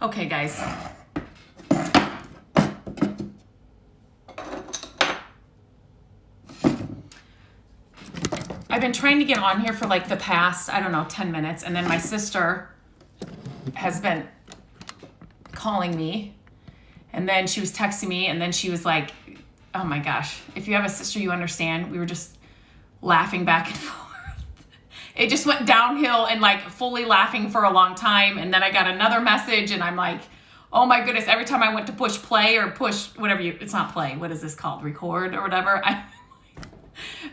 Okay, guys. I've been trying to get on here for like the past, I don't know, 10 minutes. And then my sister has been calling me. And then she was texting me. And then she was like, oh my gosh, if you have a sister, you understand. We were just laughing back and forth. It just went downhill and like fully laughing for a long time. And then I got another message and I'm like, oh my goodness. Every time I went to push play or push whatever it's not play. What is this called? Record or whatever.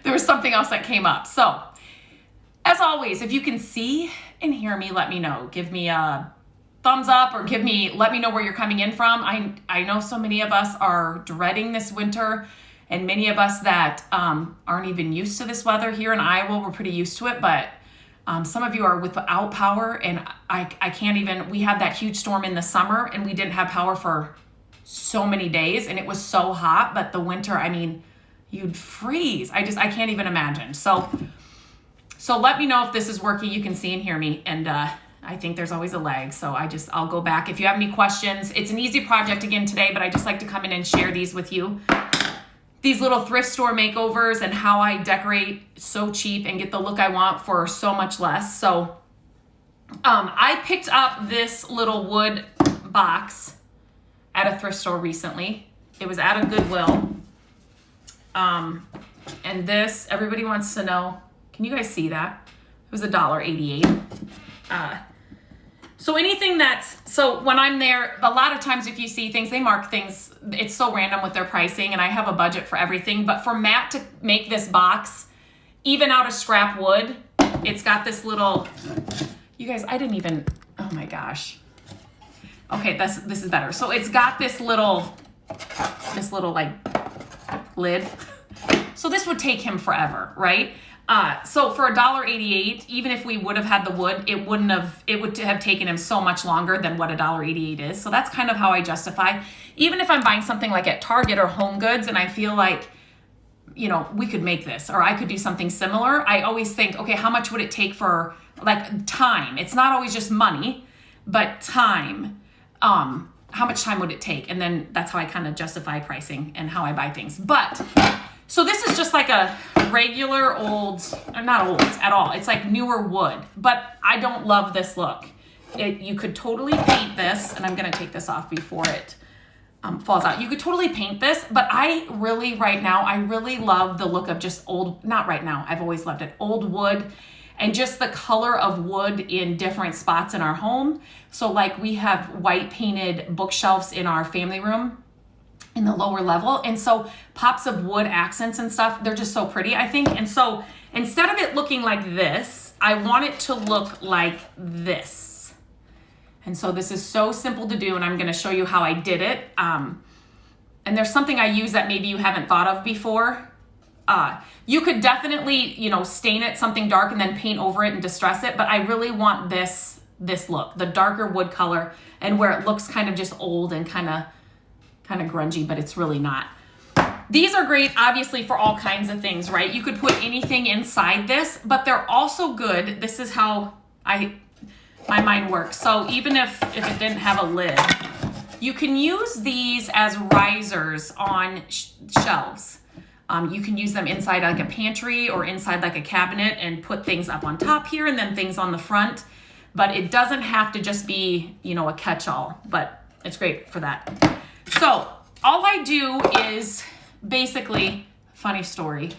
There was something else that came up. So as always, if you can see and hear me, let me know. Give me a thumbs up or let me know where you're coming in from. I know so many of us are dreading this winter, and many of us that aren't even used to this weather here in Iowa, we're pretty used to it, but some of you are without power, and I can't even, we had that huge storm in the summer and we didn't have power for so many days and it was so hot, but the winter, I mean, you'd freeze. I can't even imagine. So let me know if this is working. You can see and hear me. And I think there's always a lag. So I'll go back. If you have any questions, it's an easy project again today, but I just like to come in and share these with you. These little thrift store makeovers and how I decorate so cheap and get the look I want for so much less. So I picked up this little wood box at a thrift store recently. It was at a Goodwill. And this, everybody wants to know, can you guys see that? It was $1.88. So anything so when I'm there, a lot of times if you see things, they mark things, it's so random with their pricing, and I have a budget for everything. But for Matt to make this box, even out of scrap wood, it's got this little, you guys, oh my gosh. Okay, this is better. So it's got this little like lid. So this would take him forever, right? So for $1.88, even if we would have had the wood, it would have taken him so much longer than what $1.88 is. So that's kind of how I justify. Even if I'm buying something like at Target or Home Goods and I feel like, we could make this or I could do something similar, I always think, okay, how much would it take for like time? It's not always just money, but time. How much time would it take? And then that's how I kind of justify pricing and how I buy things. But so this is just like a regular not old at all. It's like newer wood, but I don't love this look. You could totally paint this, and I'm going to take this off before it falls out. You could totally paint this, but I really love the look of just not right now. I've always loved it. Old wood and just the color of wood in different spots in our home. So like we have white painted bookshelves in our family room in the lower level. And so pops of wood accents and stuff, they're just so pretty, I think. And so instead of it looking like this, I want it to look like this. And so this is so simple to do, and I'm gonna show you how I did it. And there's something I use that maybe you haven't thought of before. You could definitely, stain it something dark and then paint over it and distress it. But I really want this look, the darker wood color, and where it looks kind of just old and kind of grungy, but it's really not. These are great, obviously, for all kinds of things, right? You could put anything inside this, but they're also good. This is how my mind works. So even if it didn't have a lid, you can use these as risers on shelves. You can use them inside like a pantry or inside like a cabinet and put things up on top here and then things on the front. But it doesn't have to just be, a catch-all, but it's great for that. So all I do is basically, funny story.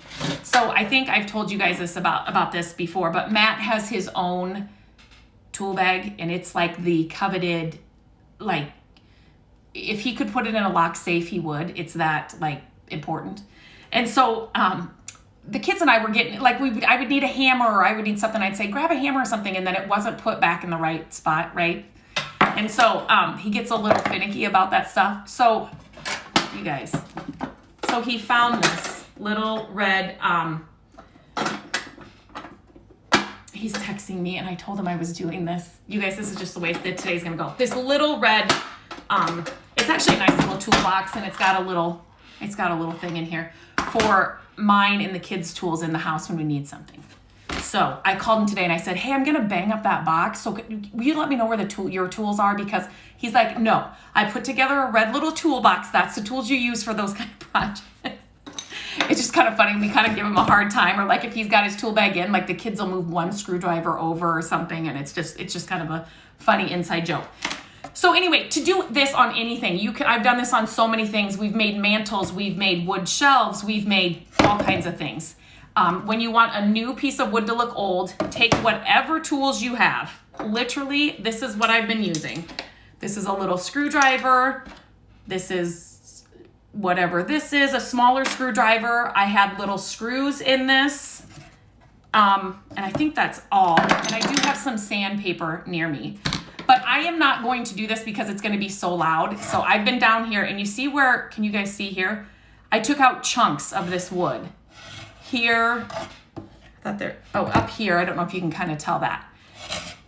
So I think I've told you guys this about this before, but Matt has his own tool bag, and it's like the coveted, like if he could put it in a lock safe, he would. It's that like important. And so the kids and I were getting, like I would need a hammer or I would need something. I'd say, grab a hammer or something. And then it wasn't put back in the right spot, right? And so he gets a little finicky about that stuff. So you guys, so he found this little red, he's texting me and I told him I was doing this. You guys, this is just the way that today's gonna go. This little red, it's actually a nice little toolbox, and it's got a little thing in here for mine and the kids' tools in the house when we need something. So I called him today and I said, hey, I'm going to bang up that box. So will you let me know where your tools are? Because he's like, no, I put together a red little toolbox. That's the tools you use for those kind of projects. It's just kind of funny. We kind of give him a hard time, or like if he's got his tool bag in, like the kids will move one screwdriver over or something. And it's just kind of a funny inside joke. So anyway, to do this on anything, I've done this on so many things. We've made mantles, we've made wood shelves, we've made all kinds of things. When you want a new piece of wood to look old, take whatever tools you have. Literally, this is what I've been using. This is a little screwdriver. This is whatever this is, a smaller screwdriver. I had little screws in this. And I think that's all. And I do have some sandpaper near me. But I am not going to do this because it's going to be so loud. So I've been down here, and you see where, can you guys see here? I took out chunks of this wood. Here, up here, I don't know if you can kind of tell that.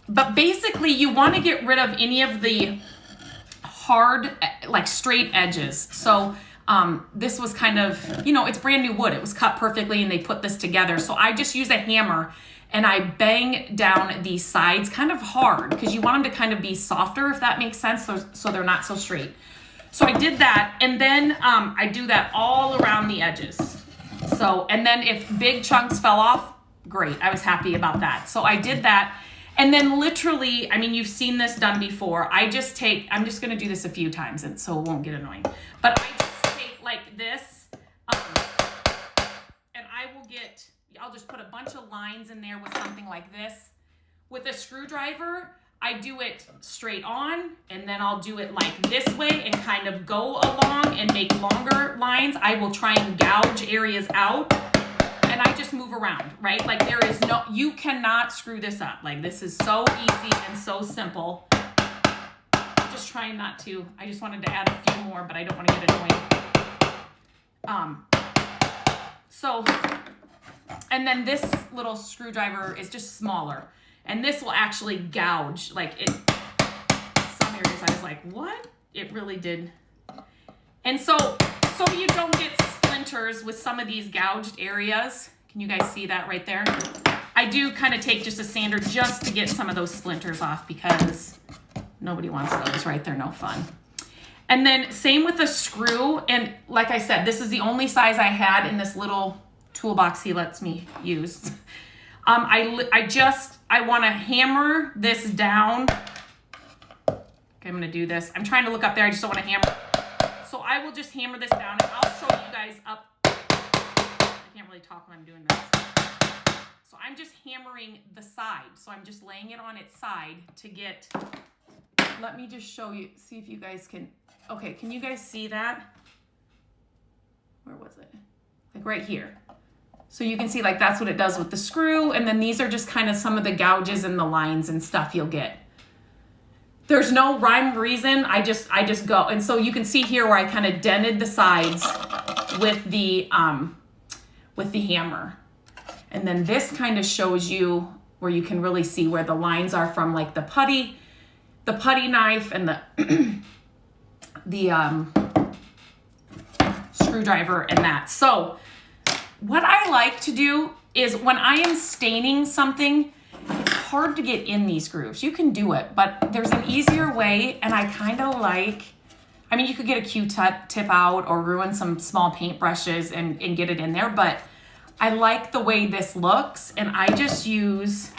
But basically, you want to get rid of any of the hard, like straight edges. So this was kind of, it's brand new wood. It was cut perfectly, and they put this together. So I just use a hammer, and I bang down these sides kind of hard because you want them to kind of be softer, if that makes sense, so they're not so straight. So I did that, and then I do that all around the edges. So, and then if big chunks fell off, great. I was happy about that. So I did that. And then literally, I mean, you've seen this done before. I'm just going to do this a few times, and so it won't get annoying. But I just take like this, and I'll just put a bunch of lines in there with something like this. With a screwdriver, I do it straight on, and then I'll do it like this way and kind of go along and make longer lines. I will try and gouge areas out, and I just move around, right? Like you cannot screw this up. Like this is so easy and so simple. Just trying not to. I just wanted to add a few more, but I don't want to get annoying. And then this little screwdriver is just smaller. And this will actually gouge, like it, some areas I was like, what? It really did. And so you don't get splinters with some of these gouged areas. Can you guys see that right there? I do kind of take just a sander just to get some of those splinters off because nobody wants those, right? They're no fun. And then same with the screw. And like I said, this is the only size I had in this little toolbox he lets me use. I want to hammer this down. Okay, I'm going to do this. I'm trying to look up there. I just don't want to hammer. So I will just hammer this down, and I'll show you guys up. I can't really talk when I'm doing this. So I'm just hammering the side. So I'm just laying it on its side to get, let me just show you, see if you guys can, okay, can you guys see that? Where was it? Like right here. So you can see like that's what it does with the screw. And then these are just kind of some of the gouges and the lines and stuff you'll get. There's no rhyme or reason. I just go. And so you can see here where I kind of dented the sides with the hammer. And then this kind of shows you where you can really see where the lines are from like the putty knife and the screwdriver and that. So what I like to do is when I am staining something, it's hard to get in these grooves. You can do it, but there's an easier way, and I kind of like, I mean, you could get a Q-tip out or ruin some small paintbrushes and get it in there, but I like the way this looks, and I just use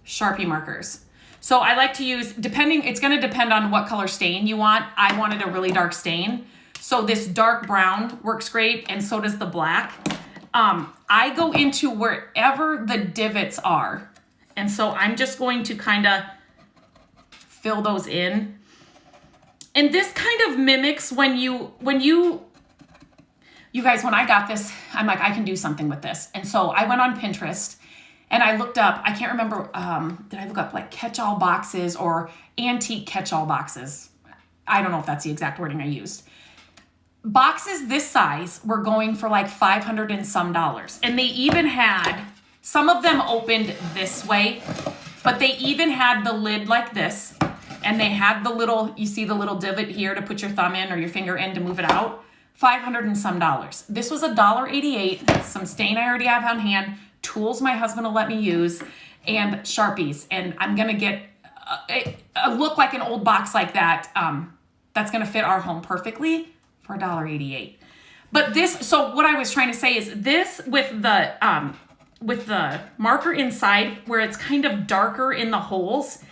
Sharpie markers. So I like to use, it's gonna depend on what color stain you want. I wanted a really dark stain. So this dark brown works great, and so does the black. I go into wherever the divots are. And so I'm just going to kind of fill those in. And this kind of mimics when you guys, when I got this, I'm like, I can do something with this. And so I went on Pinterest and I looked up, I can't remember, did I look up like catch-all boxes or antique catch-all boxes? I don't know if that's the exact wording I used. Boxes this size were going for like $500 and some. And they even had, some of them opened this way, but they even had the lid like this. And they had the little, you see the little divot here to put your thumb in or your finger in to move it out. $500 and some. This was $1.88, some stain I already have on hand. tools my husband will let me use and Sharpies. And I'm going to get a look like an old box like that. That's going to fit our home perfectly for $1.88. But this, so what I was trying to say is this with the marker inside where it's kind of darker in the holes,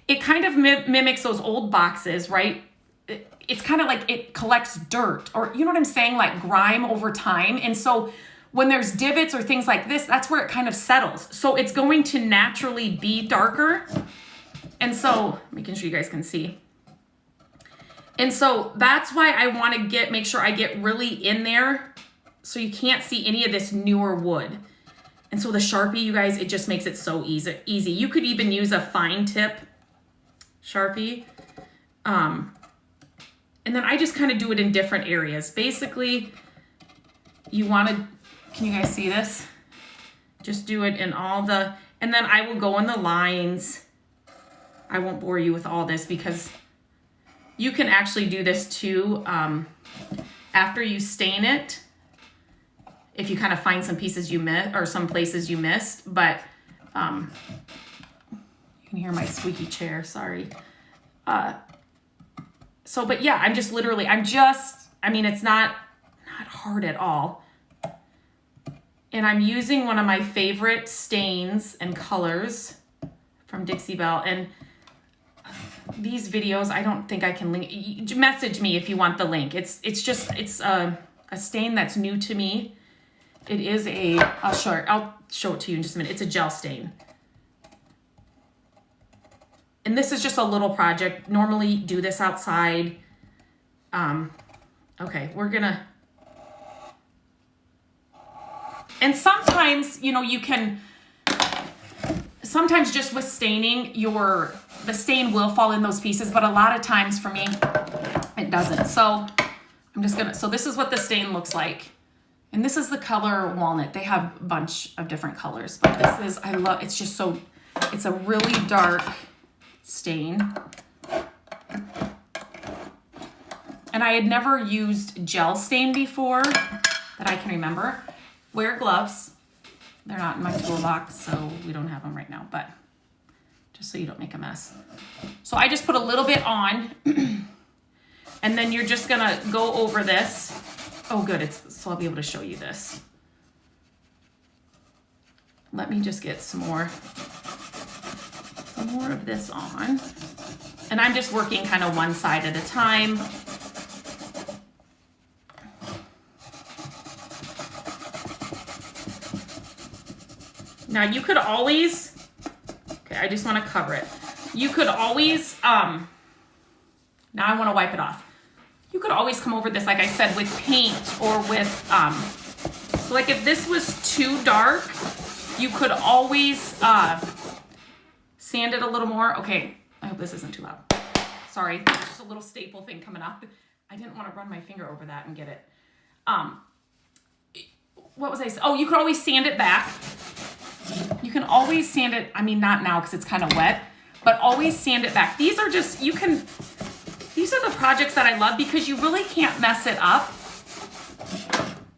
it kind of mimics those old boxes, right? It's kind of like it collects dirt, or you know what I'm saying? Like grime over time. And so when there's divots or things like this, that's where it kind of settles. So it's going to naturally be darker. And so, making sure you guys can see. And so that's why I want to make sure I get really in there so you can't see any of this newer wood. And so the Sharpie, you guys, it just makes it so easy. You could even use a fine tip Sharpie. And then I just kind of do it in different areas. Basically, you want to, can you guys see this? Just do it in all the, and then I will go in the lines. I won't bore you with all this because you can actually do this too after you stain it. If you kind of find some pieces you missed or some places you missed, but you can hear my squeaky chair, sorry. But yeah, I'm just literally, I mean, it's not hard at all. And I'm using one of my favorite stains and colors from Dixie Belle. And these videos, I don't think I can link, message me if you want the link. It's a stain that's new to me. It is I'll show it to you in just a minute. It's a gel stain. And this is just a little project. Normally do this outside. Okay, we're gonna, and sometimes, you know, you can, sometimes just with staining, the stain will fall in those pieces, but a lot of times for me, it doesn't. So I'm just gonna, so this is what the stain looks like. And this is the color Walnut. They have a bunch of different colors, but this is, it's just so, it's a really dark stain. And I had never used gel stain before that I can remember. Wear gloves. They're not in my toolbox, so we don't have them right now, but just so you don't make a mess. So I just put a little bit on and then you're just gonna go over this. Oh good, so I'll be able to show you this. Let me just get some more of this on. And I'm just working kind of one side at a time. Now you could always, okay, I just want to cover it. You could always, now I want to wipe it off. You could always come over this, like I said, with paint or with, so like if this was too dark, you could always sand it a little more. Okay, I hope this isn't too loud. Sorry, there's just a little staple thing coming up. I didn't want to run my finger over that and get it. What was I saying? Oh, you could always sand it back. You can always sand it, I mean, not now because it's kind of wet, but always sand it back. These are just, these are the projects that I love because you really can't mess it up.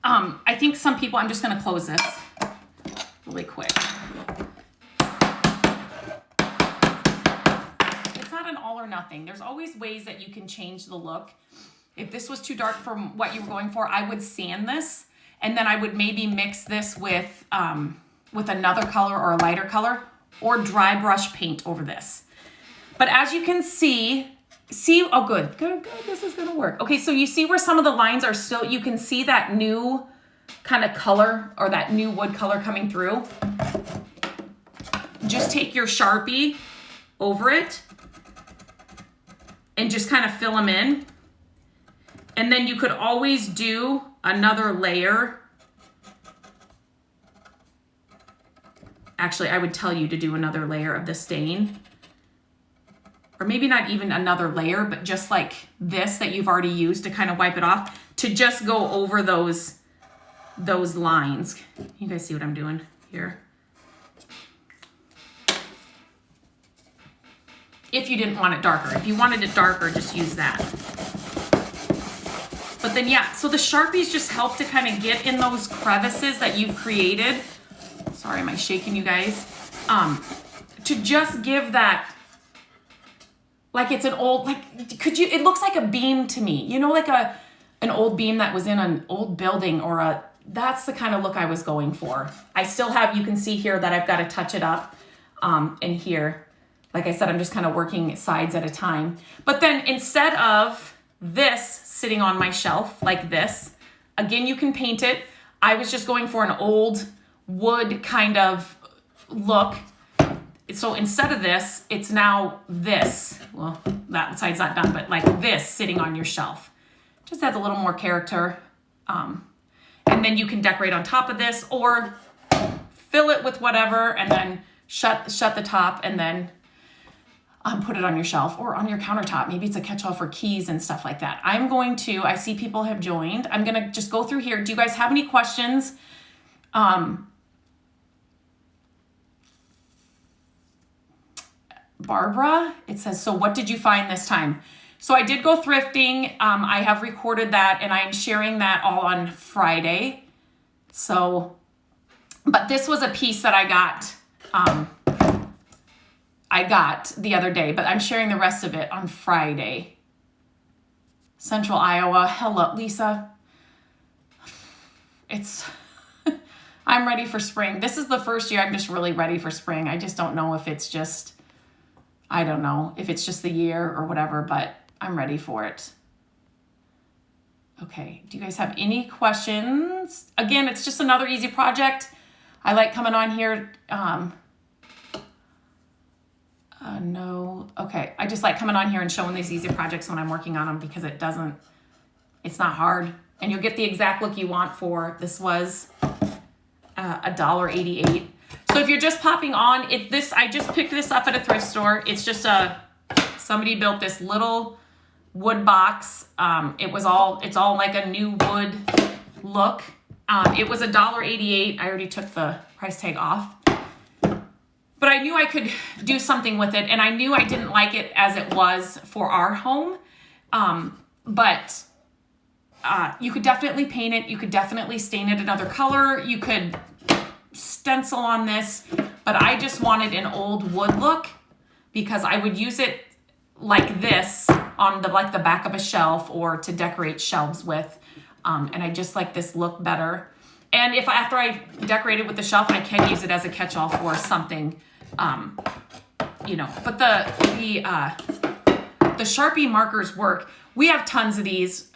I think some people, I'm just going to close this really quick. It's not an all or nothing. There's always ways that you can change the look. If this was too dark for what you were going for, I would sand this and then I would maybe mix this with another color or a lighter color or dry brush paint over this. But as you can see, oh good, this is gonna work. Okay, so you see where some of the lines are still, you can see that new kind of color or that new wood color coming through. Just take your Sharpie over it and just kind of fill them in. And then you could always do another layer. Actually, I would tell you to do another layer of the stain. Or maybe not even another layer, but just like this that you've already used to kind of wipe it off, to just go over those lines. You guys see what I'm doing here? If you didn't want it darker. If you wanted it darker, just use that. But then yeah, so the Sharpies just help to kind of get in those crevices that you've created. Sorry. sorry, am I shaking you guys? To just give that, like it's an old, like, it looks like a beam to me, you know, like an old beam that was in an old building or that's the kind of look I was going for. I still have, you can see here that I've got to touch it up in here. Like I said, I'm just kind of working sides at a time. But then instead of this sitting on my shelf like this, again, you can paint it. I was just going for an old wood kind of look. So instead of this, it's now this. Well, that side's not done, but like this sitting on your shelf. Just adds a little more character. And then you can decorate on top of this or fill it with whatever and then shut the top and then put it on your shelf or on your countertop. Maybe it's a catch-all for keys and stuff like that. I see people have joined. I'm going to just go through here. Do you guys have any questions? Barbara, it says, so what did you find this time? So I did go thrifting. I have recorded that and I'm sharing that all on Friday. So, but this was a piece that I got the other day, but I'm sharing the rest of it on Friday. Central Iowa. Hello, Lisa. I'm ready for spring. This is the first year I'm just really ready for spring. I just don't know if it's just, I don't know if it's just the year or whatever, but I'm ready for it. Okay, do you guys have any questions? Again, it's just another easy project. I like coming on here. No, okay. I just like coming on here and showing these easy projects when I'm working on them because it's not hard. And you'll get the exact look you want for, this was $1.88. So if you're just popping on, I just picked this up at a thrift store. It's just somebody built this little wood box. It's all like a new wood look. It was $1.88. I already took the price tag off. But I knew I could do something with it, and I knew I didn't like it as it was for our home. But you could definitely paint it. You could definitely stain it another color. You could stencil on this, but I just wanted an old wood look because I would use it like this on the back of a shelf or to decorate shelves with. And I just like this look better. And if after I decorate it with the shelf, I can use it as a catch-all for something, you know. But the Sharpie markers work. We have tons of these.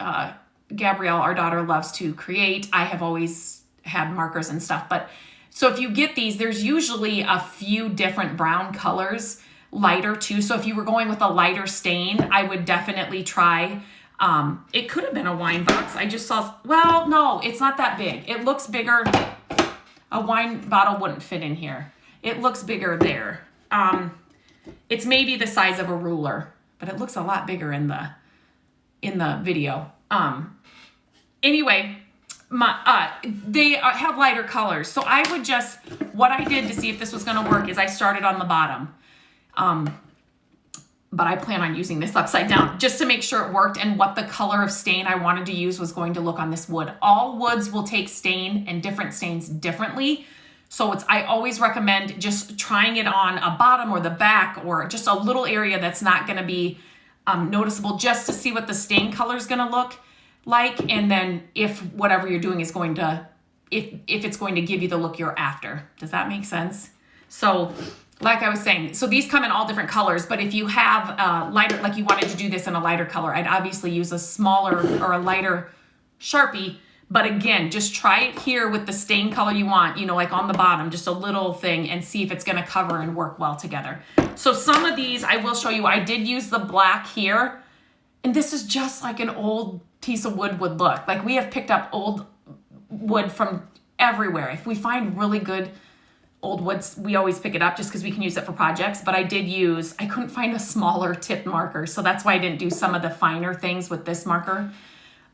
Gabrielle, our daughter, loves to create. I have always had markers and stuff. But so if you get these, there's usually a few different brown colors, lighter too. So if you were going with a lighter stain, I would definitely try. It could have been a wine box. I just saw, well, no, it's not that big. It looks bigger. A wine bottle wouldn't fit in here. It looks bigger there. It's maybe the size of a ruler, but it looks a lot bigger in the video. Anyway, they have lighter colors. So I would what I did to see if this was going to work is I started on the bottom. But I plan on using this upside down just to make sure it worked and what the color of stain I wanted to use was going to look on this wood. All woods will take stain and different stains differently. So I always recommend just trying it on a bottom or the back or just a little area that's not going to be noticeable just to see what the stain color is going to look like. And then if whatever you're doing is going to, if it's going to give you the look you're after. Does that make sense? So like I was saying, so these come in all different colors, but if you have lighter, like you wanted to do this in a lighter color, I'd obviously use a smaller or a lighter Sharpie. But again, just try it here with the stain color you want, you know, like on the bottom, just a little thing, and see if it's going to cover and work well together. So some of these I will show you. I did use the black here, and this is just like an old piece of wood would look. Like we have picked up old wood from everywhere. If we find really good old woods, we always pick it up just because we can use it for projects. But I couldn't find a smaller tip marker, so that's why I didn't do some of the finer things with this marker.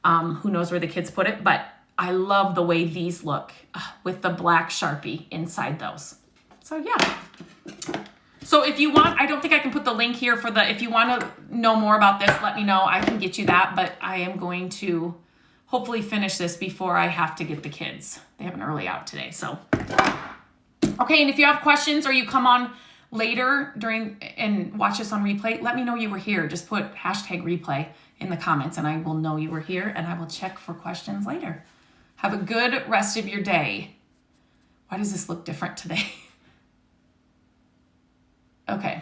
Who knows where the kids put it, but I love the way these look with the black Sharpie inside those. So yeah. So if you want, I don't think I can put the link here if you want to know more about this, let me know. I can get you that, but I am going to hopefully finish this before I have to get the kids. They have an early out today, so. Okay, and if you have questions or you come on later and watch us on replay, let me know you were here. Just put #replay in the comments and I will know you were here and I will check for questions later. Have a good rest of your day. Why does this look different today? Okay.